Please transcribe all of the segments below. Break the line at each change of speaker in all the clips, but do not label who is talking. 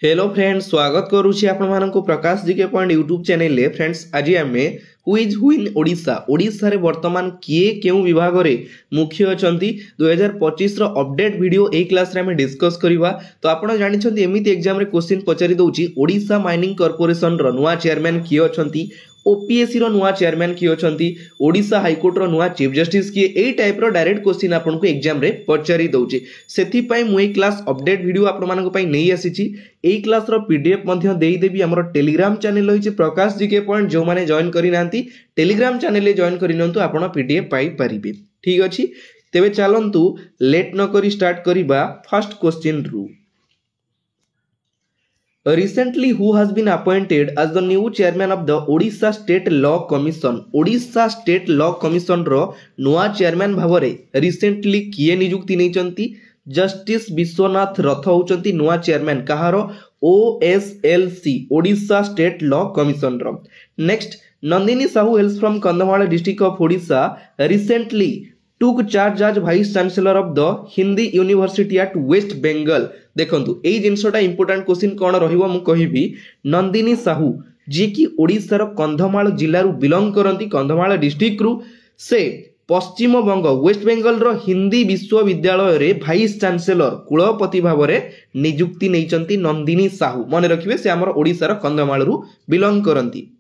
Hello friends, स्वागत करुछि आपण माननको प्रकाश GK point YouTube channel ले। फ्रेंड्स आज आमे हुइज हुइन ओडिशा ओडिशा रे वर्तमान किए केउ विभाग रे मुख्य अछंती 2025 रो अपडेट वीडियो ए क्लास रे हमें डिस्कस करिवा। तो आपण जानि छंती एमिति एग्जाम रे क्वेश्चन पचारि दउची ओडिशा माइनिंग कॉर्पोरेशन रो नुवा चेयरमैन किए अछंती, ओपीएससी रो नुवा चेयरमैन किए अछंती, ओडिशा हाईकोर्ट रो नुवा चीफ जस्टिस किए, एई टाइप रो डायरेक्ट क्वेश्चन आपन को एग्जाम रे पचारि दउची। सेथि पई मु ए क्लास अपडेट वीडियो आपण मानक पई नै आसीची। एई क्लास रो पीडीएफ मध्य देई देबी। हमर टेलीग्राम चैनल होइचे प्रकाश जीके पॉइंट, जो माने जॉइन करि नांती टेलीग्राम चैनल ले जॉइन करि नंतु आपण पीडीएफ पाई परिबे। ठीक अछि, तेबे चलंतु लेट न करी स्टार्ट करिबा फर्स्ट क्वेश्चन रु। Recently, who has been appointed as the new chairman of the Odisha State Law Commission? Odisha State Law Commission रो नुआ चेयरमैन भावरे रिसेंटली किए नियुक्ति नहीं चंती? जस्टिस विश्वनाथ रथ होचंती नुआ चेयरमैन कहारो OSLC Odisha state law commission रो। Next, Nandini Sahu hails from Kandhamal district of Odisha recently took charge as vice chancellor of the Hindi University at West Bengal। देखंतु एई जिंसटा important question कोन रहिबो मु कहिबी। नंदिनी साहू जे कि ओडिसा रो कंधमाल जिल्ला रु बिलोंग करंती, कंधमाल डिस्ट्रिक्ट रु, से पश्चिम बंग वेस्ट बेंगल रो हिंदी विश्वविद्यालय रे भाइस चांसलर कुलपति भावरे नियुक्ति नैचंती नंदिनी साहू। मन रखिबे से हमर ओडिसा रो कंधमाल रु बिलोंग करंती।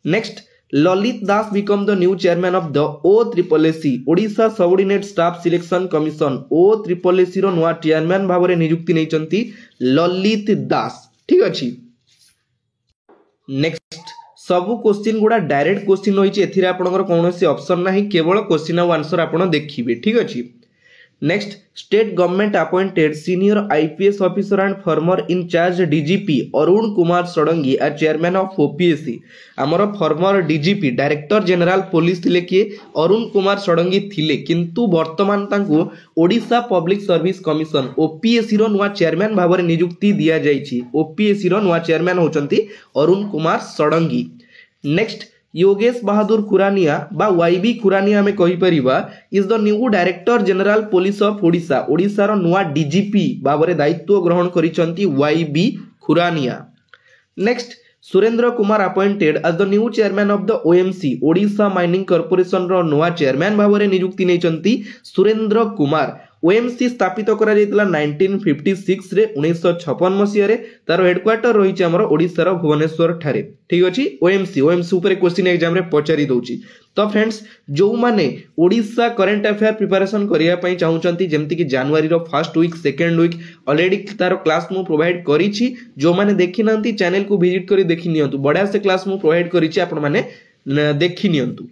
Next, Lalit Das become the new chairman of the OSSC Odisha subordinate staff selection commission. OSSC रो नुआ चेयरमैन भावरे नियुक्ति नैचंती ललित दास। ठीक अछि। नेक्स्ट, सब क्वेश्चन गुडा डायरेक्ट क्वेश्चन होइचे, एथिरे आपनकर कोनोसी ऑप्शन नाही, केवल क्वेश्चन और आंसर आपन देखिबे। ठीक अछि। Next, state government appointed senior IPS officer and former in charge DGP Arun Kumar Shadangi as chairman of OPSC. आमर former DGP director general police थिले किए अरुण कुमार षडंगी थिले, किंतु वर्तमान तांको Odisha public service commission OPSC रो नुआ चेयरमैन भाबरे नियुक्ति दिया जायछि। ओपीएससी रो नुआ चेयरमैन होचंती अरुण कुमार षडंगी। नेक्स्ट, योगेश बहादुर खुरानिया बा वाईबी खुरानिया हमें कहि परिबा is the new director general police of Odisha. Odisha रो नुआ डीजीपी भाबरे दायित्व ग्रहण करिसंती YB Khurania. Next, Surendra Kumar appointed as the new chairman of the OMC Odisha mining corporation रो नुआ चेयरमैन भाबरे नियुक्ति नैचंती सुरेंद्र कुमार। ओएमसी स्थापित करा जायतिला 1956 रे 1956 मसिया रे। तार हेडक्वार्टर रहिছে हमर ओडिसा रो भुवनेश्वर ठारे। ठीक अछि। ओएमसी ऊपर क्वेश्चन एग्जाम रे पचारि दउची। तो फ्रेंड्स, जो माने ओडिसा करंट अफेयर प्रिपरेशन करिया पई चाहुचंती, जेमति कि जनवरी रो first week second week already तार क्लास मु प्रोवाइड करिछि। जो माने देखि नंती चैनल को विजिट करी देखि नियंतु, बडा से क्लास मु प्रोवाइड करिछि, आपण माने देखि नियंतु।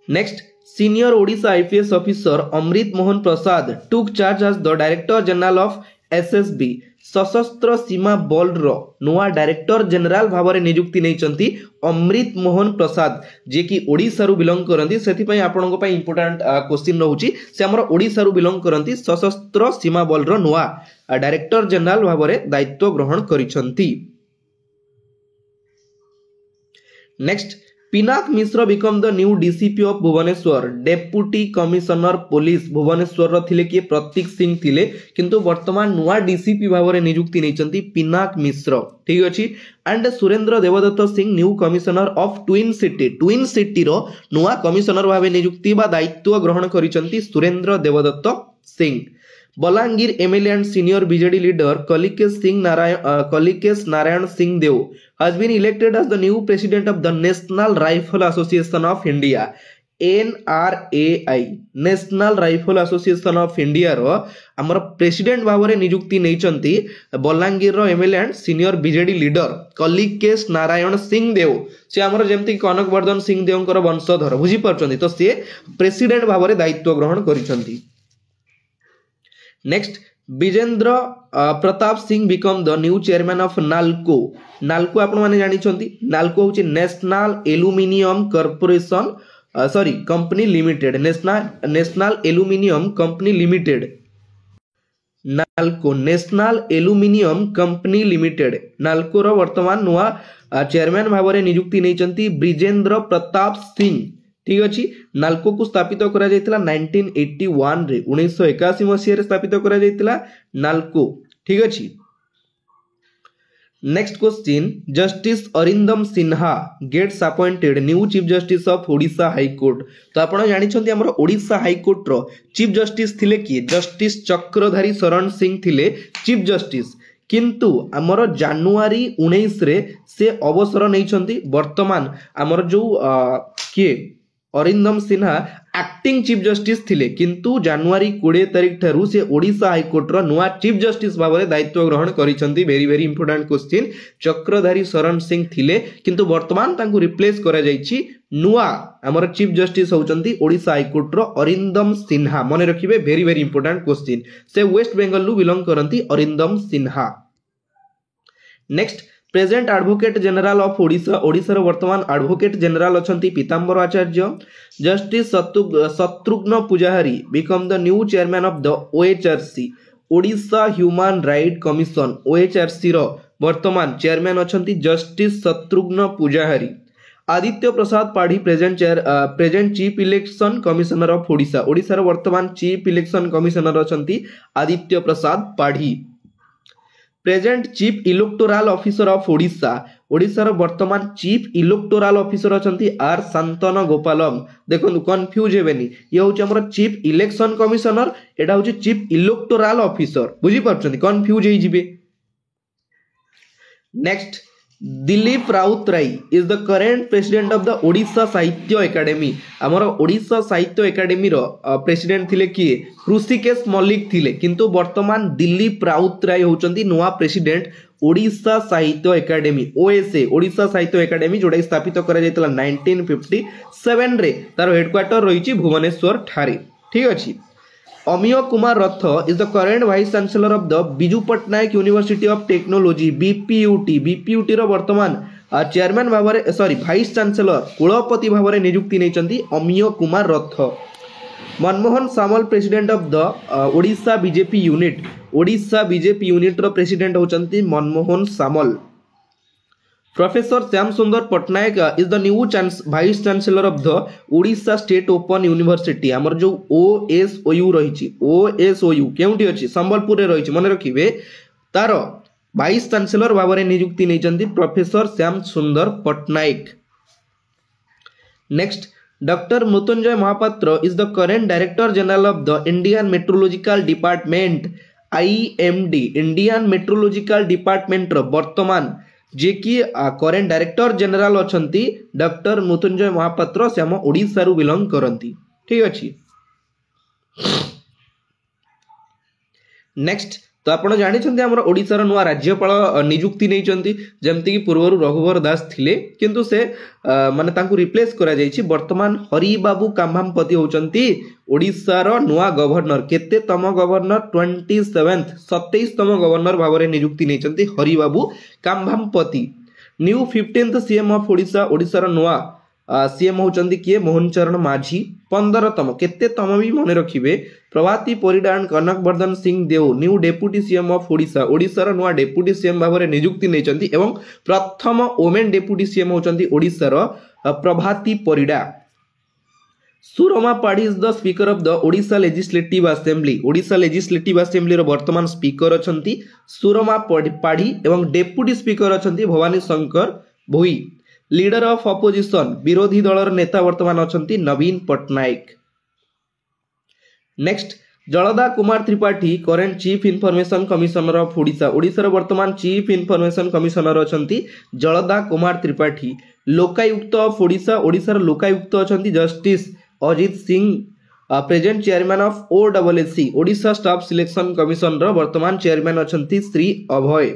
Next, senior Odisha IPS officer Amrit Mohan Prasad took charge as the director general of SSB Sashastra Seema बल रो नुआ डायरेक्टर जनरल भावरे नियुक्ति नैचंती अमृत मोहन प्रसाद, जे कि ओडिसा रु बिलोंग करंती। सेति पई आपनको पई इंपोर्टेंट क्वेश्चन रहउची, से हमर ओडिसा रु बिलोंग करंती, सशस्त्र सीमा बल रो नुआ डायरेक्टर जनरल भावरे दायित्व ग्रहण करिसंती। Next, Pinak Mishra become the new DCP of Bhubaneswar. Deputy commissioner police Bhubaneswar रो थिले कि प्रतीक सिंह थिले, किंतु वर्तमान नुआ डीसीपी भावरे नियुक्ति नैचंती पिनाक मिश्र। ठीक अछि। And Surendra Devdutt Singh new commissioner of twin city रो नुआ कमिश्नर भावे नियुक्ति बा दायित्व ग्रहण करिसंती Surendra Devdutt Singh. Balangir MLA and senior BJD leader Kalikesh Narayan Singh Deo has been elected as the new president of the National Rifle Association of India NRAI National Rifle Association of India रो हमर प्रेसिडेंट भावरे नियुक्ति नैचंती बलांगीर रो MLA and senior BJD leader Kalikesh Narayan Singh Deo. से हमर जेमति कनक वर्धन सिंह देवकर वंशधर, बुझी परचंती, तो से प्रेसिडेंट भावरे दायित्व ग्रहण करिसंती। Next, Vijendra Pratap Singh become the new chairman of Nalco. Nalco आपण माने जानि छंती, नाल्को होची national aluminium corporation company limited. National aluminium company limited, Nalco national aluminium company limited. Nalco रो वर्तमान नुआ चेयरमैन भावरे नियुक्ति नैचंती विजेंद्र प्रताप सिंह। ठीक अछि। नाल्को को स्थापित करा जायतिला 1981 रे 1981 मसिया रे स्थापित करा जायतिला नाल्को। ठीक अछि। Next question, justice Arindam Sinha gets appointed new chief justice of Odisha high court. तो आपण जानिछन्ती हमर ओडिशा हाई कोर्ट रो चीफ जस्टिस थिले किए, जस्टिस चक्रधारी शरण सिंह थिले चीफ जस्टिस, किंतु हमर जनवरी 19 रे से अवसर नैछन्ती। वर्तमान हमर जो किए Arindam Sinha acting chief justice थिले, किंतु जनवरी 20 तारिख ठारू से ओडिशा हाई कोर्ट रो नुआ चीफ जस्टिस भाबरे दायित्व ग्रहण करिसंती। Very very important question. Chakradhari Sharan Singh थिले, किंतु वर्तमान तांकु रिप्लेस करा जायछि नुआ हमर चीफ जस्टिस होउचंती ओडिशा हाई कोर्ट रो अरिंदम सिन्हा। मने रखिबे, वेरी वेरी इंपोर्टेंट क्वेश्चन। से वेस्ट बेंगल लु बिलोंग करंती Arindam Sinha. Next, present advocate general of Odisha, Odisha रो वर्तमान एडवोकेट जनरल अछंती Pitambar Acharya. Justice Shatrughna Pujahari become the new chairman of the OHRC, Odisha human right commission. OHRC रो वर्तमान चेयरमैन अछंती justice Shatrughna Pujahari. Aditya Prasad Padhi present chief election commissioner of Odisha, Odisha रो वर्तमान चीफ इलेक्शन कमिशनर अछंती Aditya Prasad Padhi. Present chief electoral officer of Odisha, Odisha रो वर्तमान चीफ इलेक्टोरल ऑफिसर अछंती आर शांतन गोपालम। देखो कंफ्यूज हेबेनी, ये होची हमर चीफ इलेक्शन कमिशनर, एटा होची चीफ इलेक्टोरल ऑफिसर, बुझी पारछंती, कंफ्यूज हे जिबे। Next, Dilip Routray is the current president of the Odisha Sahitya academy. हमर ओडिशा साहित्य एकेडमी रो प्रेसिडेंट थिले किए, ऋषिकेश मल्लिक थिले, किंतु वर्तमान दिलीप राउतराय होचंती नुआ president Odisha Sahitya academy. OSA Odisha Sahitya academy जोडा स्थापित करा जायतला 1957 रे, तार हेडक्वार्टर रहिछि भुवनेश्वर ठारे। ठीक अछि। Amiya Kumar Rath is the current vice chancellor of the Biju Patnaik university of technology, BPUT. BPUT रो वर्तमान चेयरमैन भावरे वाइस चांसलर कुलपति भावरे नियुक्ति नैचंती Amiya Kumar Rath. Manmohan Samal president of the Odisha BJP unit, Odisha BJP unit रो प्रेसिडेंट होचंती Manmohan Samal. Professor Shyam Sundar Patnaik is the new vice chancellor of the Odisha state open university. हमर जो ओएसओयू रहिछि, ओएसओयू केउंटी अछि, संबलपुर रे रहिछि, मने रखिबे। तार वाइस चांसलर भावरे नियुक्ति नैचंती professor Shyam Sundar Patnaik. Next, doctor Mrutyunjay Mohapatra is the current director general of the Indian meteorological department, IMD. Indian meteorological department रो वर्तमान जे कि करेंट डायरेक्टर जनरल अछंती डॉक्टर मृत्युंजय महापात्र, से हम ओडिशा रु बिलोंग करंती। ठीक अछि। नेक्स्ट, तो आपण जानि छथि हमर ओडिसा रो नुआ राज्यपाल नियुक्ति नै छथि, जेमति कि पूर्वरु रघुवर दास थिले, किंतु से माने तांकु रिप्लेस करा जायछि। वर्तमान हरि बाबू काम्भामपति होचंती ओडिसा रो नुआ गवर्नर। केते तम गवर्नर? 27तम गवर्नर भावरे नियुक्ति नै छथि Hari Babu Kambhampati. New 15th CM of Odisha, Odisha रो नुआ सीएम होचंती किए? मोहन चरण माझी। 15तम, केते तम भी मने रखिबे, Pravati Parida and Kanak Vardhan Singh Deo new deputy CM of Odisha, Odisha रो नुआ डेप्यूटी सीएम भावरे नियुक्ति नै छथि। एवं प्रथम वुमेन डेप्यूटी सीएम होचंती ओडिसा रो Pravati Parida. Surama Padhi is the speaker of the Odisha legislative assembly, Odisha legislative assembly रो वर्तमान स्पीकर अछंती सुरमा पाढ़ी एवं डेप्यूटी स्पीकर अछंती Bhabani Shankar Bhoi. Leader of opposition, विरोधी दलर नेता वर्तमान अछंती नवीन Patnaik. Next, Jalada Kumar Tripathy current chief information commissioner of Odisha, Odisha रो वर्तमान चीफ इनफॉरमेशन कमिशनर अछंती जलदा कुमार त्रिपाठी। लोकायुक्त ऑफ ओडिशा, ओडिशा रो लोकायुक्त अछंती justice Ajit Singh, present chairman of OWSC, Odisha staff selection commission रो वर्तमान चेयरमैन अछंती Shri Abhay.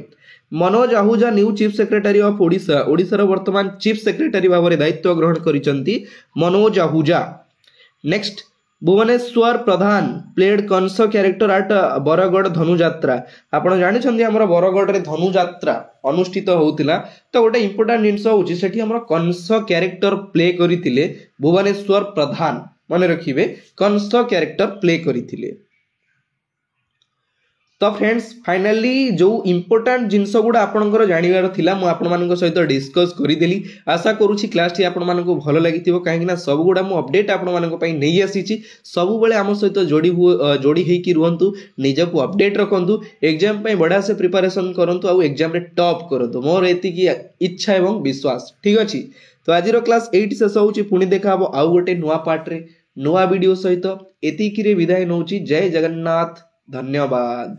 Manoj Ahuja new chief secretary of Odisha, Odisha रो वर्तमान चीफ सेक्रेटरी भाव में दायित्व ग्रहण करिसंती Manoj Ahuja. Next, Bhubaneswar Pradhan played Kans character at Bargarh Dhanujatra. आपण जानि छथि हमर बरगढ़ रे धनुजात्रा अनुष्ठित होउतिला, तो गोटे इंपोर्टेंट जिंस होउची सेठी हमर कंस क्यारेक्टर प्ले करितिले भुवनेश्वर प्रधान, माने रखिबे कंस क्यारेक्टर प्ले करितिले। तो फ्रेंड्स फाइनाली जो इंपोर्टेंट जिनस गुड़ा आपंकर जानवर थिला मु आपण मानक सहित डिस्कस करदेली आशा करुँची क्लास टी आपण मानक भल लगी कहीं सब गुड़ा मु अपडेट आपण मानक नहीं आसी सब बेले आम सहित जोड़ी होकी रुहतु निजक अपडेट रखु एग्जाम बढ़िया से प्रिपरेशन करूँ आउ एग्जाम रे टॉप करूँ मोर एति इच्छा एवं विश्वास ठीक अच्छे। तो आज क्लास 8 शेष होची पुणी देखा हम आउ गोटे नुआ पार्ट रे नुआ वीडियो सहित एतिकी रे विदाय नौची। जय जगन्नाथ धन्यवाद।